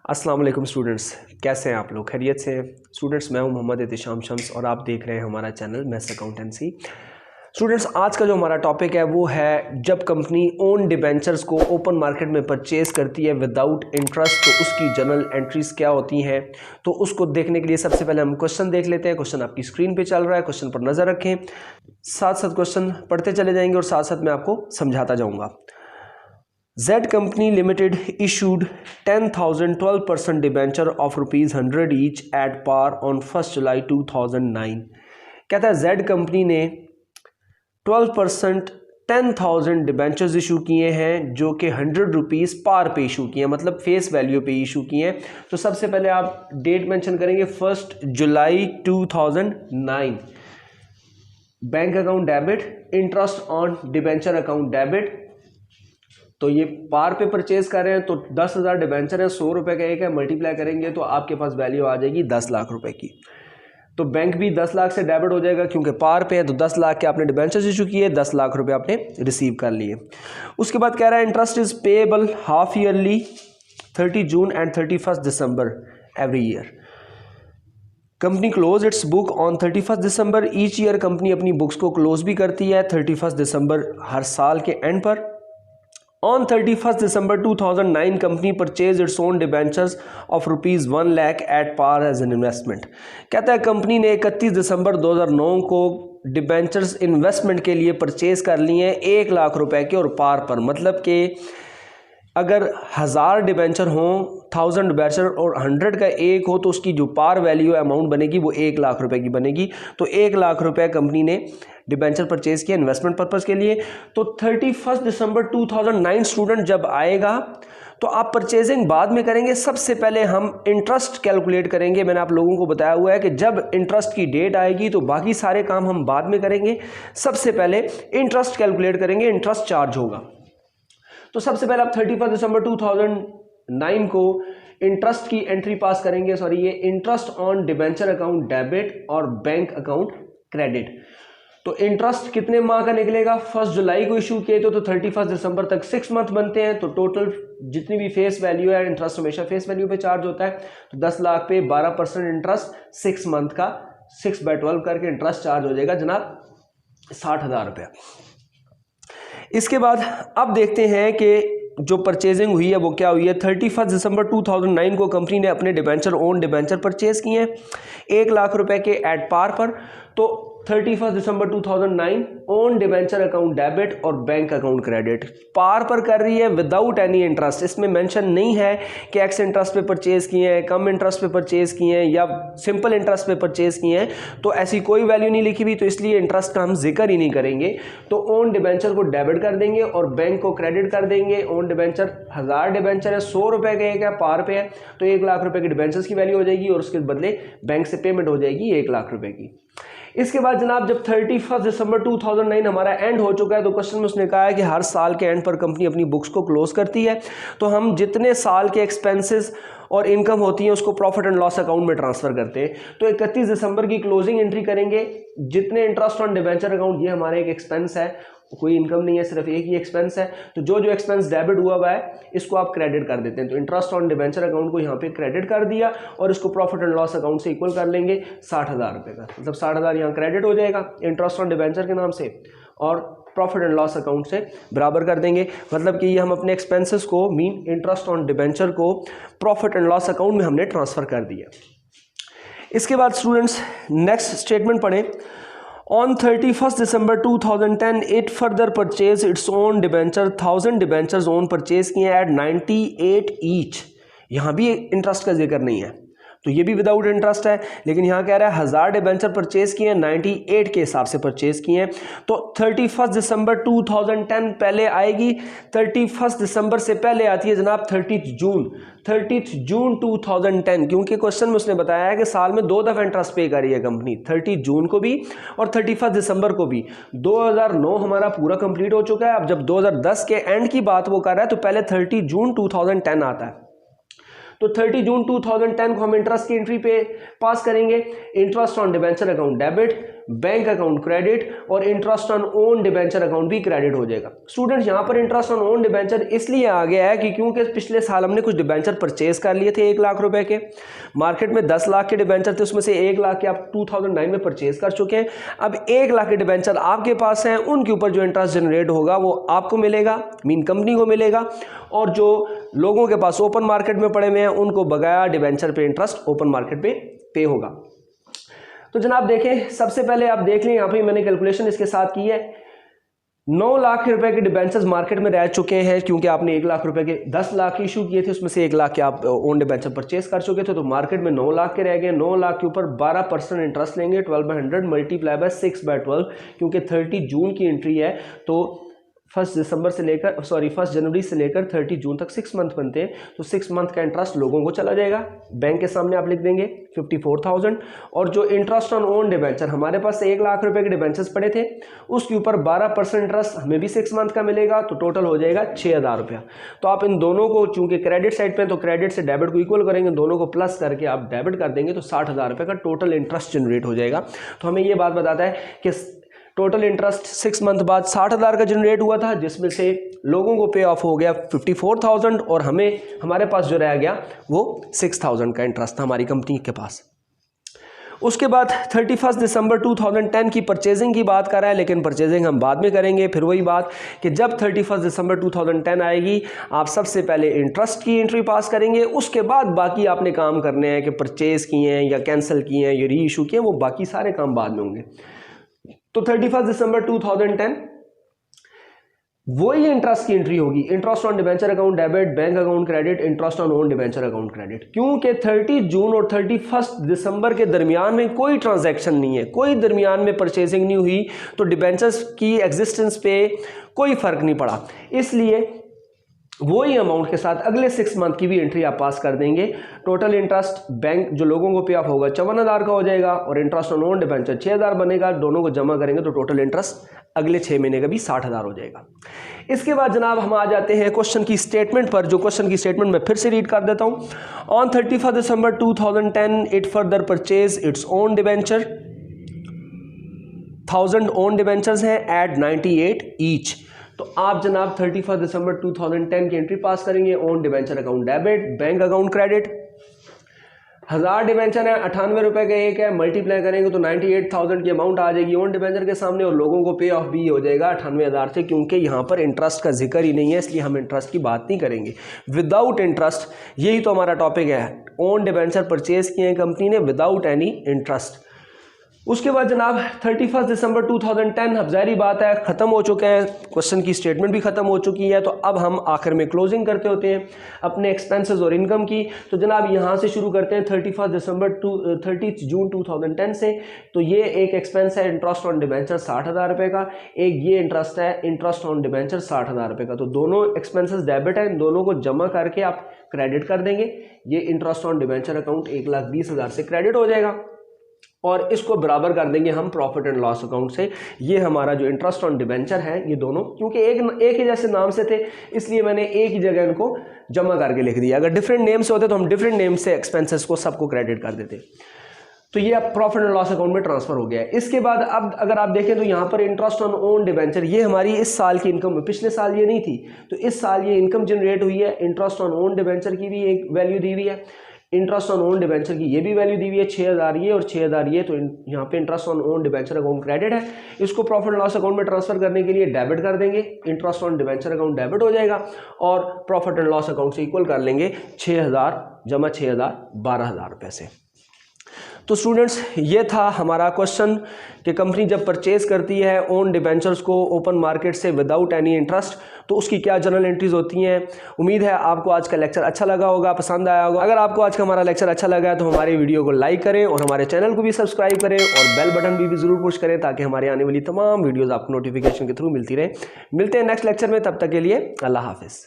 अस्सलाम वालेकुम स्टूडेंट्स, कैसे हैं आप लोग? खैरियत से हैं स्टूडेंट्स? मैं हूं मोहम्मद एहतिशाम शम्स और आप देख रहे हैं हमारा चैनल मैथ्स अकाउंटेंसी। स्टूडेंट्स, आज का जो हमारा टॉपिक है वो है जब कंपनी ओन डिबेंचर्स को ओपन मार्केट में परचेज करती है विदाउट इंटरेस्ट तो उसकी जनरल एंट्रीज क्या होती हैं। तो उसको देखने के लिए सबसे पहले हम क्वेश्चन देख लेते हैं। क्वेश्चन आपकी स्क्रीन पर चल रहा है, क्वेश्चन पर नज़र रखें, साथ साथ क्वेश्चन पढ़ते चले जाएंगे और साथ साथ मैं आपको समझाता जाऊँगा। Z Company Limited issued 10,000 12% debenture of ₹100 each at par on 1st July 2009। कहता है Z कंपनी ने 12% 10,000 डिबेंचर्स इशू किए हैं जो कि ₹100 पार पे इशू किए हैं, मतलब फेस वैल्यू पे इशू किए हैं। तो सबसे पहले आप डेट मेंशन करेंगे 1 जुलाई 2009। Bank account debit, interest on debenture account debit. तो ये पार पे परचेज कर रहे हैं तो 10,000 डिबेंचर है, 100 रुपए का एक है, मल्टीप्लाई करेंगे तो आपके पास वैल्यू आ जाएगी 10 लाख रुपए की। तो बैंक भी 10 लाख से डेबिट हो जाएगा क्योंकि पार पे है, तो 10 लाख के आपने डिबेंचर्स इशू किए, 10 लाख रुपए आपने रिसीव कर लिए। उसके बाद कह रहा है interest is payable half yearly 30 June and 31 December every year. Company close it's book on 31 December each year. Company अपनी बुक्स को क्लोज भी करती है 31 दिसंबर हर साल के एंड पर। On 31st December 2009, company purchased its own debentures of ₹1 lakh at par as an investment। कहता है कंपनी ने 31 दिसंबर 2009 को डिबेंचर्स इन्वेस्टमेंट के लिए परचेज कर लिए हैं 1 लाख रुपए के और पार पर। मतलब कि अगर 1000 डिबेंचर हों, 1000 डिबेंचर और 100 का एक हो तो उसकी जो पार वैल्यू अमाउंट बनेगी वो 1 लाख रुपए की बनेगी। तो 1 लाख रुपए कंपनी ने डिबेंचर परचेज किया इन्वेस्टमेंट पर्पस के लिए। तो 31 दिसंबर 2009 स्टूडेंट जब आएगा तो आप परचेजिंग बाद में करेंगे। सबसे पहले हम इंटरेस्ट कैलकुलेट करेंगे। मैंने आप लोगों को बताया हुआ है कि जब इंटरेस्ट की डेट आएगी तो बाकी सारे काम हम बाद में करेंगे। सबसे पहले इंटरेस्ट कैलकुलेट करेंगे, इंटरेस्ट चार्ज होगा। तो सबसे पहले आप 31 दिसंबर 2009 को इंटरेस्ट की एंट्री पास करेंगे, सॉरी ये interest on debenture account debit और बैंक अकाउंट क्रेडिट। तो इंटरेस्ट कितने माह का निकलेगा? 1 जुलाई को इशू किए तो 31 दिसंबर तक 6 मंथ बनते हैं। तो टोटल जितनी भी फेस वैल्यू है, इंटरेस्ट हमेशा फेस वैल्यू पे चार्ज होता है, तो 10 लाख पे 12% इंटरेस्ट 6 मंथ का 6/12 करके इंटरेस्ट चार्ज हो जाएगा जनाब 60,000 रुपया। इसके बाद अब देखते हैं कि जो परचेजिंग हुई है वो क्या हुई है। 31 दिसंबर 2009 को कंपनी ने अपने डिबेंचर ओन डिबेंचर परचेज किए हैं 1 लाख रुपए के एट पार पर। तो 31 दिसंबर 2009 ओन डिबेंचर अकाउंट डेबिट और बैंक अकाउंट क्रेडिट पार पर कर रही है विदाउट एनी इंटरेस्ट। इसमें मेंशन नहीं है कि एक्स इंटरेस्ट पे परचेज किए हैं, कम इंटरेस्ट पे परचेज किए हैं या सिंपल इंटरेस्ट पे परचेज किए हैं, तो ऐसी कोई वैल्यू नहीं लिखी हुई, तो इसलिए इंटरेस्ट का हम जिक्र ही नहीं करेंगे। तो ओन डिबेंचर को डेबिट कर देंगे और बैंक को क्रेडिट कर देंगे। ओन डिबेंचर 1000 डिबेंचर है, 100 रुपए का एक है, पार पे है, तो 1 लाख रुपए की डिबेंचर्स की वैल्यू हो जाएगी और उसके बदले बैंक से पेमेंट हो जाएगी 1 लाख रुपए की। इसके बाद जनाब जब 31 दिसंबर 2009 हमारा एंड हो चुका है तो क्वेश्चन में उसने कहा है कि हर साल के एंड पर कंपनी अपनी बुक्स को क्लोज करती है। तो हम जितने साल के एक्सपेंसेस और इनकम होती है उसको प्रॉफिट एंड लॉस अकाउंट में ट्रांसफर करते हैं। तो 31 दिसंबर की क्लोजिंग एंट्री करेंगे। जितने इंटरेस्ट ऑन डिबेंचर अकाउंट, ये हमारा एक एक्सपेंस है, कोई इनकम नहीं है, सिर्फ एक ही एक्सपेंस है। तो जो जो एक्सपेंस डेबिट हुआ है इसको आप क्रेडिट कर देते हैं। तो इंटरेस्ट ऑन डिबेंचर अकाउंट को यहाँ पे क्रेडिट कर दिया और इसको प्रॉफिट एंड लॉस अकाउंट से इक्वल कर लेंगे 60,000 रुपये का। मतलब 60,000 यहाँ क्रेडिट हो जाएगा इंटरेस्ट ऑन डिबेंचर के नाम से और प्रॉफिट एंड लॉस अकाउंट से बराबर कर देंगे। मतलब कि ये हम अपने एक्सपेंसेस को मीन इंटरेस्ट ऑन डिबेंचर को प्रॉफिट एंड लॉस अकाउंट में हमने ट्रांसफर कर दिया। इसके बाद स्टूडेंट्स नेक्स्ट स्टेटमेंट पढ़ें। On 31st December 2010, it further purchased its own debenture 1000 debentures own purchase किए at 98 each। यहाँ भी इंटरेस्ट का जिक्र नहीं है, तो ये भी विदाउट इंटरेस्ट है। लेकिन यहाँ कह रहा है 1000 डिबेंचर परचेज किए 98 के हिसाब से परचेज किए हैं। तो 31 दिसंबर 2010 पहले आएगी। 31 दिसंबर से पहले आती है जनाब 30 जून 2010, क्योंकि क्वेश्चन में उसने बताया है कि साल में 2 दफ़ा इंटरेस्ट पे कर रही है कंपनी, 30 जून को भी और 31 दिसंबर को भी। 2009 हमारा पूरा कंप्लीट हो चुका है। अब जब 2010 के एंड की बात वो कर रहा है तो पहले 30 जून 2010 आता है। तो 30 जून 2010 को हम इंटरेस्ट की एंट्री पे पास करेंगे। Interest on debenture account debit, bank account credit और interest on own debenture account भी क्रेडिट हो जाएगा। स्टूडेंट्स यहाँ पर इंटरेस्ट ऑन ओन डिबेंचर इसलिए आ गया है कि क्योंकि पिछले साल हमने कुछ डिबेंचर परचेज कर लिए थे 1 लाख रुपए के, मार्केट में 10 लाख के डिबेंचर थे, उसमें से 1 लाख के आप 2009 में परचेज कर चुके हैं। अब 1 लाख के डिबेंचर आपके पास हैं, उनके ऊपर जो इंटरेस्ट जनरेट होगा वो आपको मिलेगा, मीन कंपनी को मिलेगा, और जो लोगों के पास ओपन मार्केट में पड़े हुए हैं उनको बकाया डिबेंचर पे इंटरेस्ट ओपन मार्केट पे होगा। तो जनाब देखें, सबसे पहले आप देख लें, यहाँ पे मैंने कैलकुलेशन इसके साथ की है। 9 लाख रुपए के डिबेंचर्स मार्केट में रह चुके हैं, क्योंकि आपने 1 लाख रुपए के 10 लाख इशू किए थे, उसमें से 1 लाख के आप ओन डिबेंचर परचेज कर चुके थे, तो मार्केट में 9 लाख के रह गए। 9 लाख के ऊपर 12% इंटरेस्ट लेंगे, 12/100 मल्टीप्लाई बाय 6/12, क्योंकि 30 जून की एंट्री है, तो 1 जनवरी से लेकर 30 जून तक 6 मंथ बनते हैं, तो 6 मंथ का इंटरेस्ट लोगों को चला जाएगा। बैंक के सामने आप लिख देंगे 54,000, और जो इंटरेस्ट ऑन ओन डिबेंचर हमारे पास 1 लाख रुपए के डिबेंचर्स पड़े थे, उसके ऊपर 12% इंटरेस्ट हमें भी 6 मंथ का मिलेगा, तो टोटल हो जाएगा 6,000 रुपया। तो आप इन दोनों को, चूंकि क्रेडिट साइड पे, तो क्रेडिट से डेबिट को इक्वल करेंगे, दोनों को प्लस करके आप डेबिट कर देंगे, तो 60,000 रुपये का टोटल इंटरेस्ट जनरेट हो जाएगा। तो हमें ये बात बताता है कि टोटल इंटरेस्ट 6 मंथ बाद 60,000 का जनरेट हुआ था, जिसमें से लोगों को पे ऑफ हो गया 54,000, और हमारे पास जो रह गया वो 6,000 का इंटरेस्ट था हमारी कंपनी के पास। उसके बाद 31 दिसंबर 2010 की परचेजिंग की बात कर रहा है, लेकिन परचेजिंग हम बाद में करेंगे। फिर वही बात कि जब 31 दिसंबर 2010 आएगी, आप सबसे पहले इंटरेस्ट की एंट्री पास करेंगे, उसके बाद बाकी आपने काम करने हैं कि परचेज किए हैं या कैंसिल किए हैं या री इशू किए हैं, वो बाकी सारे काम बाद में होंगे। तो 31 दिसंबर 2010 वही इंटरेस्ट की एंट्री होगी, interest on debenture account debit, bank account credit, interest on own debenture account credit. क्योंकि 30 जून और 31 दिसंबर के दरमियान में कोई ट्रांजैक्शन नहीं है, कोई दरमियान में परचेजिंग नहीं हुई, तो डिबेंचर्स की एग्जिस्टेंस पे कोई फर्क नहीं पड़ा, इसलिए वही अमाउंट के साथ अगले 6 मंथ की भी एंट्री आप पास कर देंगे। टोटल इंटरेस्ट बैंक जो लोगों को पे ऑफ होगा 54,000 का हो जाएगा, और इंटरेस्ट ऑन ओन डिबेंचर 6,000 बनेगा, दोनों को जमा करेंगे तो टोटल इंटरेस्ट अगले 6 महीने का भी 60,000 हो जाएगा। इसके बाद जनाब हम आ जाते हैं क्वेश्चन की स्टेटमेंट पर, जो क्वेश्चन की स्टेटमेंट मैं फिर से रीड कर देता हूं। On 31 December 2010 it further purchase its own debenture, 1000 own debentures हैं एट 98 ईच। तो आप जनाब 31 दिसंबर 2010 की एंट्री पास करेंगे, own debenture account debit, bank account credit, 1000 debenture है, 98 रुपए का एक है, मल्टीप्लाई करेंगे तो 98,000 की अमाउंट आ जाएगी ओन डिबेंचर के सामने, और लोगों को पे ऑफ भी हो जाएगा 98,000 से, क्योंकि यहाँ पर इंटरेस्ट का जिक्र ही नहीं है, इसलिए हम इंटरेस्ट की बात नहीं करेंगे। विदाउट इंटरेस्ट, यही तो हमारा टॉपिक है, ओन डिबेंचर परचेज किए हैं कंपनी ने विदाउट एनी इंटरेस्ट। उसके बाद जनाब 31 दिसंबर 2010, अब जारी बात है ख़त्म हो चुके हैं, क्वेश्चन की स्टेटमेंट भी ख़त्म हो चुकी है, तो अब हम आखिर में क्लोजिंग करते होते हैं अपने एक्सपेंसेस और इनकम की। तो जनाब यहाँ से शुरू करते हैं 30 जून 2010 से। तो ये एक एक्सपेंस है इंटरेस्ट ऑन डिबेंचर 60,000 रुपये का, एक ये इंटरेस्ट है इंटरेस्ट ऑन डिबेंचर 60,000 रुपये का। तो दोनों एक्सपेंसेस डेबिट है, इन दोनों को जमा करके आप क्रेडिट कर देंगे। ये इंटरेस्ट ऑन डिबेंचर अकाउंट 1,20,000 से क्रेडिट हो जाएगा, और इसको बराबर कर देंगे हम प्रॉफिट एंड लॉस अकाउंट से। ये हमारा जो इंटरेस्ट ऑन डिबेंचर है, ये दोनों क्योंकि एक ही जैसे नाम से थे, इसलिए मैंने एक ही जगह इनको जमा करके लिख दिया। अगर डिफरेंट नेम से होते तो हम डिफरेंट नेम से एक्सपेंसेस को सबको क्रेडिट कर देते। तो ये अब प्रॉफिट एंड लॉस अकाउंट में ट्रांसफर हो गया है। इसके बाद अब अगर आप देखें तो यहाँ पर इंटरेस्ट ऑन ओन डिबेंचर, ये हमारी इस साल की इनकम है, पिछले साल ये नहीं थी, तो इस साल ये इनकम जनरेट हुई है। इंटरेस्ट ऑन ओन डिबेंचर की भी एक वैल्यू दी हुई है, इंटरेस्ट ऑन ओन डिबेंचर की ये भी वैल्यू दी हुई है, 6,000 ये और 6,000 ये। तो यहाँ पे interest on own debenture account credit है, इसको प्रॉफिट एंड लॉस अकाउंट में ट्रांसफर करने के लिए डेबिट कर देंगे, interest on debenture account debit हो जाएगा, और प्रॉफिट एंड लॉस अकाउंट से इक्वल कर लेंगे 6,000 जमा 6,000 12,000 रुपये से। तो स्टूडेंट्स, ये था हमारा क्वेश्चन कि कंपनी जब परचेज करती है ओन डिबेंचर्स को ओपन मार्केट से विदाउट एनी इंटरेस्ट, तो उसकी क्या जनरल एंट्रीज होती हैं। उम्मीद है आपको आज का लेक्चर अच्छा लगा होगा, पसंद आया होगा। अगर आपको आज का हमारा लेक्चर अच्छा लगा है तो हमारे वीडियो को लाइक करें और हमारे चैनल को भी सब्सक्राइब करें, और बेल बटन भी ज़रूर पुश करें, ताकि हमारे आने वाली तमाम वीडियोज़ आपको नोटिफिकेशन के थ्रू मिलती रहे। मिलते हैं नेक्स्ट लेक्चर में, तब तक के लिए अल्लाह हाफिज़।